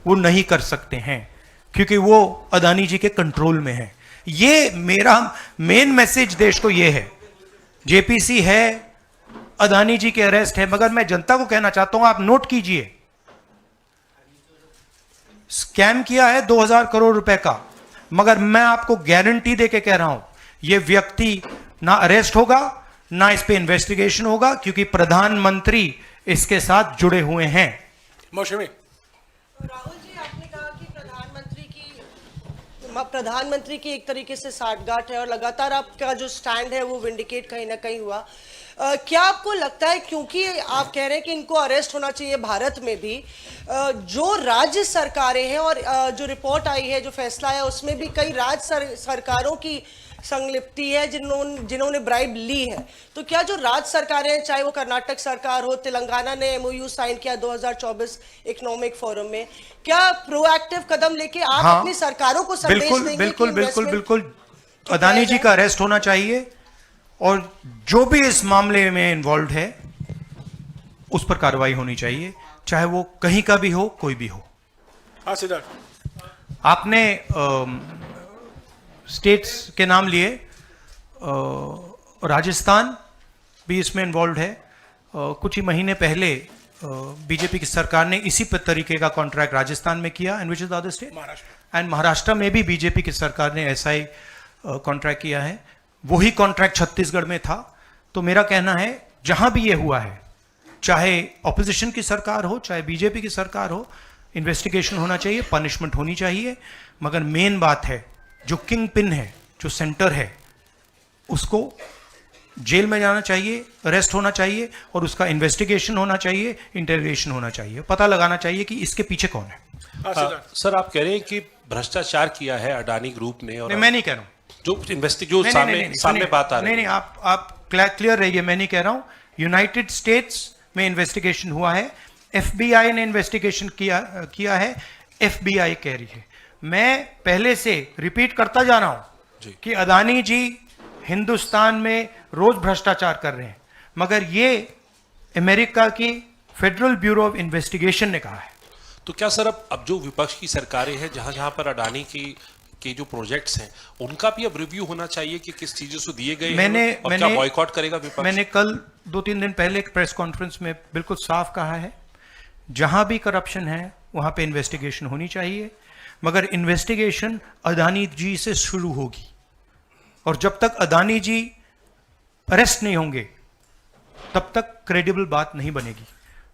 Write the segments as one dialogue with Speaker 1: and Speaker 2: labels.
Speaker 1: वो नहीं कर सकते हैं क्योंकि वो अदानी जी के कंट्रोल में है। ये मेरा मेन मैसेज देश को ये है, जेपीसी है, अदानी जी के अरेस्ट है, मगर मैं जनता को कहना चाहता हूं, आप नोट कीजिए, स्कैम किया है 2000 करोड़ रुपए का, मगर मैं आपको गारंटी देके कह रहा हूं यह व्यक्ति ना अरेस्ट होगा, ना इस पे इन्वेस्टिगेशन होगा, क्योंकि प्रधानमंत्री इसके साथ जुड़े हुए हैं।
Speaker 2: मौसमी
Speaker 3: राहुल जी, आपने कहा कि प्रधानमंत्री की एक तरीके से साठगांठ है और लगातार आपका जो स्टैंड है वो विंडिकेट कहीं ना कहीं हुआ। क्या आपको लगता है, क्योंकि आप कह रहे हैं कि इनको अरेस्ट होना चाहिए भारत में भी, जो राज्य सरकारें हैं और जो रिपोर्ट आई है, जो फैसला है, उसमें भी कई राज्य सरकारों की संलिप्ति है जिन्होंने ब्राइब ली है, तो क्या जो राज्य सरकारें हैं, चाहे वो कर्नाटक सरकार हो, तेलंगाना ने एमओयू साइन किया 2024 इकोनॉमिक फोरम में, क्या प्रोएक्टिव कदम लेके आप अपनी सरकारों को संदेश देंगे?
Speaker 1: बिल्कुल बिल्कुल बिल्कुल, अदानी जी का अरेस्ट होना चाहिए और जो भी इस मामले में इन्वॉल्व है उस पर कार्रवाई होनी चाहिए, चाहे वो कहीं का भी हो, कोई भी हो।
Speaker 2: हाँ सिद्धार्थ,
Speaker 1: आपने स्टेट्स के नाम लिए, राजस्थान भी इसमें इन्वॉल्व है। कुछ ही महीने पहले बीजेपी की सरकार ने इसी तरीके का कॉन्ट्रैक्ट राजस्थान में किया, and which is the other state, and Maharashtra में भी बीजेपी की सरकार ने ऐसा ही कॉन्ट्रैक्ट किया है। वही कॉन्ट्रैक्ट छत्तीसगढ़ में था। तो मेरा कहना है जहां भी ये हुआ है, चाहे ऑपोजिशन की सरकार हो, चाहे बीजेपी की सरकार हो, इन्वेस्टिगेशन होना चाहिए, पनिशमेंट होनी चाहिए, मगर मेन बात है जो किंग पिन है, जो सेंटर है, उसको जेल में जाना चाहिए, अरेस्ट होना चाहिए और उसका इन्वेस्टिगेशन होना चाहिए, इंटरोगेशन होना चाहिए, पता लगाना चाहिए कि इसके पीछे कौन है।
Speaker 4: सर, आप कह रहे हैं कि भ्रष्टाचार किया है अडानी ग्रुप ने, और
Speaker 1: मैं नहीं कह रहा हूं,
Speaker 4: जो सामने बात आ रही है।
Speaker 1: नहीं, आप क्लियर रहिए, मैं नहीं कह रहा हूं। यूनाइटेड स्टेट्स में इन्वेस्टिगेशन हुआ है, एफबीआई ने इन्वेस्टिगेशन किया है, एफबीआई कह रही है। मैं पहले से रिपीट करता जा रहा हूं कि अदानी जी हिंदुस्तान में रोज भ्रष्टाचार कर रहे हैं, मगर ये अमेरिका की फेडरल ब्यूरो ऑफ इन्वेस्टिगेशन ने कहा है।
Speaker 4: तो क्या सर अब जो विपक्ष की सरकारें हैं, जहां जहां पर अडानी के जो प्रोजेक्ट्स हैं, उनका भी अब रिव्यू होना चाहिए कि किस चीजों से दिए गए हैं और क्या बॉयकॉट करेगा विपक्ष? मैंने
Speaker 1: कल 2-3 दिन पहले एक प्रेस कॉन्फ्रेंस में बिल्कुल साफ कहा है, जहां भी करप्शन है वहां पे इन्वेस्टिगेशन होनी चाहिए, मगर इन्वेस्टिगेशन अदानी जी से शुरू होगी, और जब तक अदानी जी अरेस्ट नहीं होंगे तब तक क्रेडिबल बात नहीं बनेगी।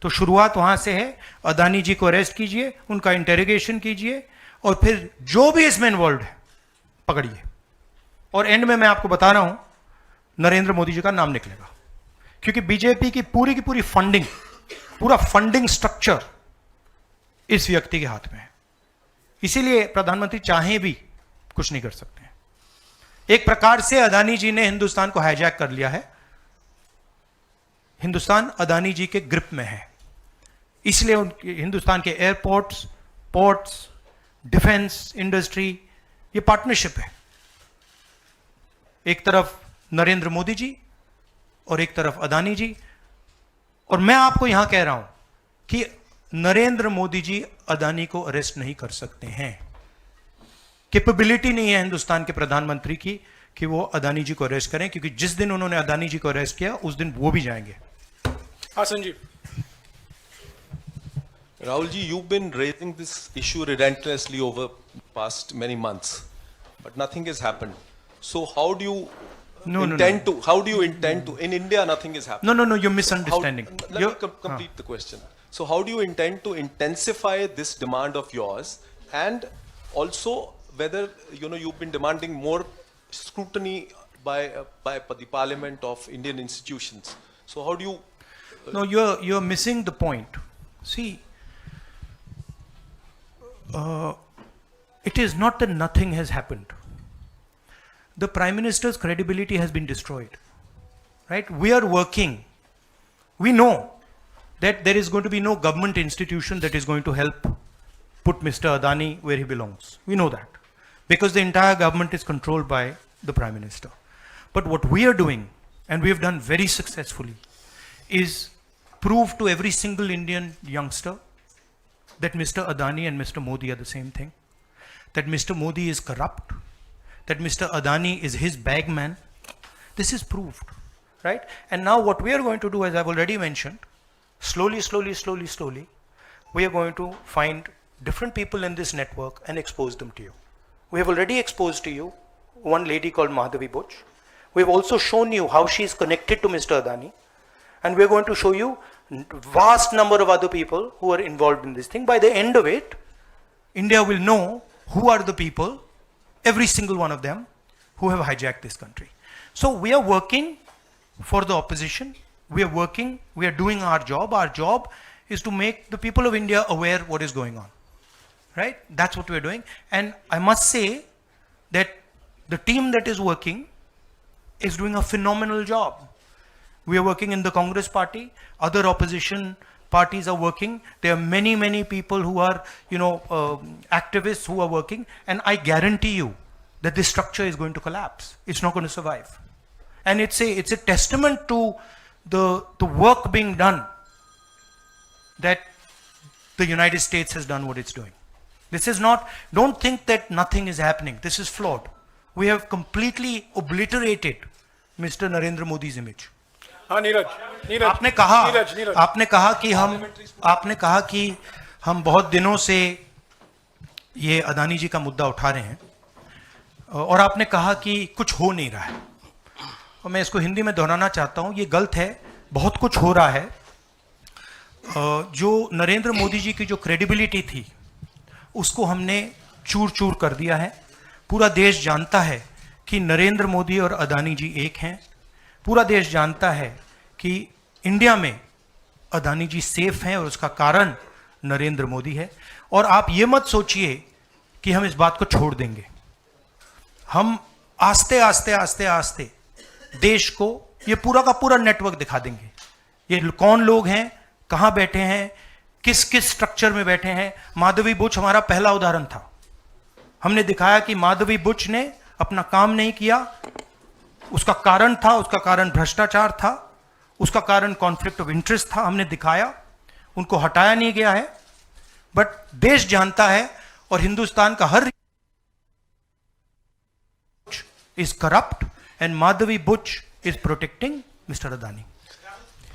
Speaker 1: तो शुरुआत वहां से है, अदानी जी को अरेस्ट कीजिए, उनका इंटेरोगेशन कीजिए, और फिर जो भी इसमें इन्वॉल्व है पकड़िए, और एंड में मैं आपको बता रहा हूं नरेंद्र मोदी जी का नाम निकलेगा, क्योंकि बीजेपी की पूरी फंडिंग, पूरा फंडिंग स्ट्रक्चर इस व्यक्ति के हाथ में है। इसीलिए प्रधानमंत्री चाहे भी कुछ नहीं कर सकते हैं। एक प्रकार से अदानी जी ने हिंदुस्तान को हाईजैक कर लिया है, हिंदुस्तान अदानी जी के ग्रिप में है, इसलिए उनके हिंदुस्तान के एयरपोर्ट्स, पोर्ट्स, डिफेंस इंडस्ट्री, ये पार्टनरशिप है। एक तरफ नरेंद्र मोदी जी और एक तरफ अदानी जी, और मैं आपको यहां कह रहा हूं कि नरेंद्र मोदी जी अदानी को अरेस्ट नहीं कर सकते हैं। कैपेबिलिटी नहीं है हिंदुस्तान के प्रधानमंत्री की कि वो अदानी जी को अरेस्ट करें, क्योंकि जिस दिन उन्होंने अदानी जी को अरेस्ट किया उस दिन वो भी जाएंगे।
Speaker 2: हाँ Sanjeev.
Speaker 5: Rahul ji, you've been raising this issue relentlessly over past many months, but nothing has happened. So how do you intend to? How do you intend to? In India, nothing is happening.
Speaker 1: No, you're misunderstanding.
Speaker 5: Let me complete the question. So how do you intend to intensify this demand of yours, and also whether you've been demanding more scrutiny by the Parliament of Indian institutions? So how do you?
Speaker 1: No, you're missing the point. See. It is not that nothing has happened. The Prime Minister's credibility has been destroyed. Right? We are working. We know that there is going to be no government institution that is going to help put Mr. Adani where he belongs. We know that. Because the entire government is controlled by the Prime Minister. But what we are doing, and we have done very successfully, is prove to every single Indian youngster that Mr. Adani and Mr. Modi are the same thing, that Mr. Modi is corrupt, that Mr. Adani is his bagman. This is proved, right? And now what we are going to do, as I've already mentioned, slowly, we are going to find different people in this network and expose them to you. We have already exposed to you one lady called Madhavi Butch. We've also shown you how she is connected to Mr. Adani. And we're going to show you vast number of other people who are involved in this thing. By the end of it, India will know who are the people, every single one of them, who have hijacked this country. So we are working for the opposition. We are doing our job. Our job is to make the people of India aware what is going on. Right? That's what we're doing. And I must say that the team that is working is doing a phenomenal job. We are working in the Congress party. Other opposition parties are working. There are many people who are, activists who are working. And I guarantee you that this structure is going to collapse. It's not going to survive. And it's a testament to the work being done that the United States has done what it's doing. This is not, don't think that nothing is happening. This is flawed. We have completely obliterated Mr. Narendra Modi's image.
Speaker 2: हाँ नीरज
Speaker 1: आपने कहा कि हम बहुत दिनों से ये अदानी जी का मुद्दा उठा रहे हैं और आपने कहा कि कुछ हो नहीं रहा है, और मैं इसको हिंदी में दोहराना चाहता हूं, ये गलत है। बहुत कुछ हो रहा है। जो नरेंद्र मोदी जी की जो क्रेडिबिलिटी थी उसको हमने चूर चूर कर दिया है। पूरा देश जानता है कि नरेंद्र मोदी और अदानी जी एक हैं। पूरा देश जानता है कि इंडिया में अदानी जी सेफ हैं और उसका कारण नरेंद्र मोदी है। और आप ये मत सोचिए कि हम इस बात को छोड़ देंगे। हम आस्ते आस्ते देश को ये पूरा का पूरा नेटवर्क दिखा देंगे। ये कौन लोग हैं, कहां बैठे हैं, किस स्ट्रक्चर में बैठे हैं। माधवी बुच हमारा पहला उदाहरण था। हमने दिखाया कि माधवी बुच ने अपना काम नहीं किया, उसका कारण भ्रष्टाचार था, उसका कारण कॉन्फ्लिक्ट ऑफ इंटरेस्ट था। हमने दिखाया, उनको हटाया नहीं गया है। बट देश जानता है और हिंदुस्तान का हर is corrupt and Madhabi Buch is protecting mister Adani.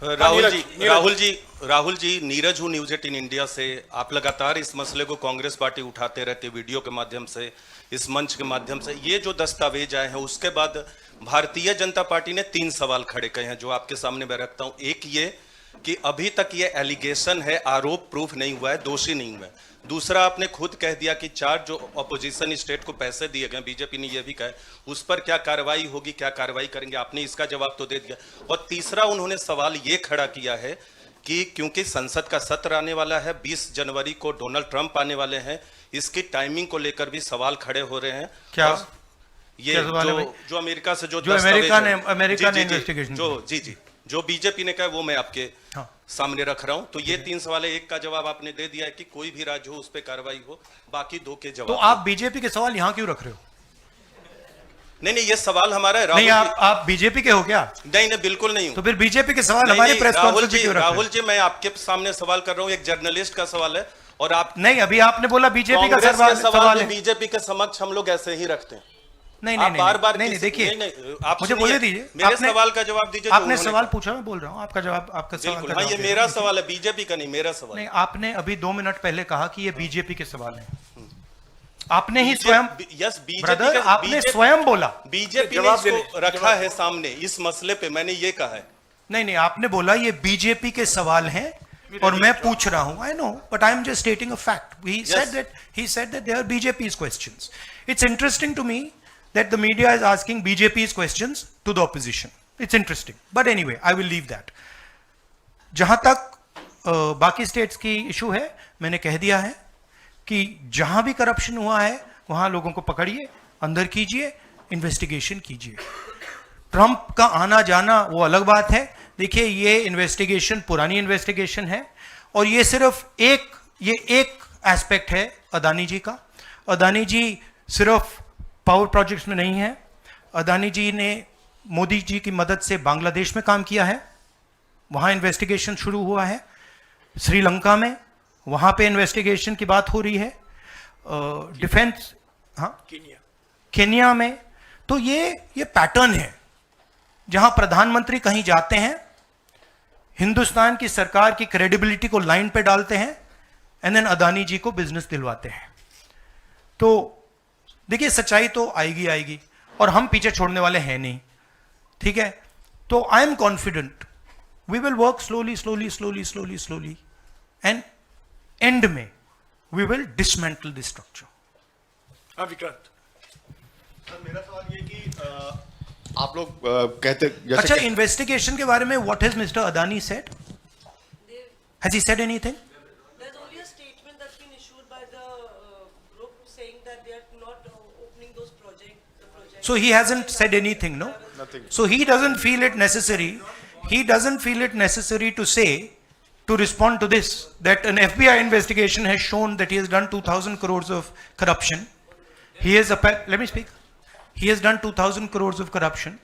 Speaker 6: Rahul ji, Neeraj हूँ न्यूज 18 इंडिया से। आप लगातार इस मसले को कांग्रेस पार्टी उठाते रहते, वीडियो के माध्यम से, इस मंच के माध्यम से। ये जो दस्तावेज आए हैं उसके बाद भारतीय जनता पार्टी ने 3 सवाल खड़े किए हैं जो आपके सामने मैं रखता हूं। एक ये कि अभी तक ये एलिगेशन है, आरोप प्रूफ नहीं हुआ है, दोषी नहीं हुआ है। दूसरा, आपने खुद कह दिया कि 4 जो अपोजिशन स्टेट को पैसे दिए गए, बीजेपी ने यह भी कहा, उस पर क्या कार्रवाई होगी, क्या कार्रवाई करेंगे, आपने इसका जवाब तो दे दिया। और तीसरा, उन्होंने सवाल ये खड़ा किया है कि क्योंकि संसद का सत्र आने वाला है, 20 जनवरी को डोनाल्ड ट्रंप आने वाले हैं, इसकी टाइमिंग को लेकर भी सवाल खड़े हो रहे हैं।
Speaker 1: क्या
Speaker 6: ये जो अमेरिका से जो
Speaker 1: अमेरिका ने इन्वेस्टिगेशन
Speaker 6: जो बीजेपी ने कहा वो मैं आपके सामने रख रहा हूं। तो ये 3 सवाल है, एक का जवाब आपने दे दिया है कि कोई भी राज्य हो उस पर कार्रवाई हो, बाकी 2 के जवाब।
Speaker 1: तो आप बीजेपी के सवाल यहां क्यों रख रहे हो?
Speaker 6: नहीं, ये सवाल हमारा है।
Speaker 1: नहीं, आप बीजेपी के हो क्या?
Speaker 6: नहीं, बिल्कुल नहीं हूं।
Speaker 1: तो फिर बीजेपी के सवाल हमारे प्रेस कॉन्फ्रेंस में क्यों रख रहे हो?
Speaker 6: राहुल जी, मैं आपके सामने सवाल कर रहा हूं, एक जर्नलिस्ट का सवाल है। और आप
Speaker 1: नहीं, अभी आपने बोला बीजेपी का सवाल है।
Speaker 6: बीजेपी के समक्ष हम लोग ऐसे ही रखते हैं।
Speaker 1: नहीं,
Speaker 6: बार-बार
Speaker 1: देखिए,
Speaker 6: आप
Speaker 1: मुझे बोलने दीजिए।
Speaker 6: मेरे सवाल का जवाब दीजिए।
Speaker 1: आपने सवाल पूछा, मैं बोल रहा हूं आपका जवाब, आपका सवाल का
Speaker 6: जवाब। ये मेरा सवाल है, बीजेपी का नहीं, मेरा सवाल।
Speaker 1: नहीं, आपने अभी 2 मिनट पहले कहा कि ये बीजेपी के सवाल हैं। आपने ही स्वयं, ब्रदर, आपने स्वयं बोला
Speaker 6: बीजेपी ने इसको रखा है सामने इस मसले पे, मैंने ये कहा है।
Speaker 1: नहीं, आपने बोला ये बीजेपी के सवाल हैं और मैं पूछ रहा हूं। I know, but I am just stating a fact. He said that they are BJP's questions. It's interesting to me that the media is asking BJP's questions to the opposition. It's interesting. But anyway, I will leave that. जहां तक बाकी states की issue है, मैंने कह दिया है कि जहां भी करप्शन हुआ है वहां लोगों को पकड़िए, अंदर कीजिए, इन्वेस्टिगेशन कीजिए। ट्रंप का आना जाना वो अलग बात है। देखिए, ये इन्वेस्टिगेशन पुरानी इन्वेस्टिगेशन है और ये सिर्फ एक एस्पेक्ट है अदानी जी का। अदानी जी सिर्फ पावर प्रोजेक्ट्स में नहीं है। अदानी जी ने मोदी जी की मदद से बांग्लादेश में काम किया है, वहां इन्वेस्टिगेशन शुरू हुआ है। श्रीलंका में वहां पे इन्वेस्टिगेशन की बात हो रही है, डिफेंस, हाँ,
Speaker 2: केन्या।
Speaker 1: केन्या में। तो ये पैटर्न है जहां प्रधानमंत्री कहीं जाते हैं, हिंदुस्तान की सरकार की क्रेडिबिलिटी को लाइन पे डालते हैं, एंड देन अदानी जी को बिजनेस दिलवाते हैं। तो देखिए, सच्चाई तो आएगी आएगी, और हम पीछे छोड़ने वाले हैं नहीं, ठीक है। तो I am confident we will work slowly slowly slowly slowly slowly, and end में we will dismantle this structure.
Speaker 2: हाँ विक्रांत।
Speaker 7: मेरा सवाल ये कि आप लोग कहते जैसे
Speaker 1: अच्छा, इन्वेस्टिगेशन के बारे में what has mister Adani said? Has he said anything?
Speaker 3: There's only a statement that's been issued by the group saying that they are not opening those projects.
Speaker 1: So he hasn't said anything, no?
Speaker 7: Nothing.
Speaker 1: So he doesn't feel it necessary. He doesn't feel it necessary to say, to respond to this, that an FBI investigation has shown that he has done 2,000 crores of corruption. He has, let me speak. He has done 2,000 crores of corruption.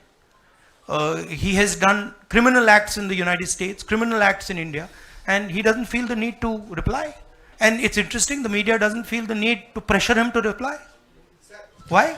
Speaker 1: He has done criminal acts in the United States, criminal acts in India, and he doesn't feel the need to reply. And it's interesting, the media doesn't feel the need to pressure him to reply. Why?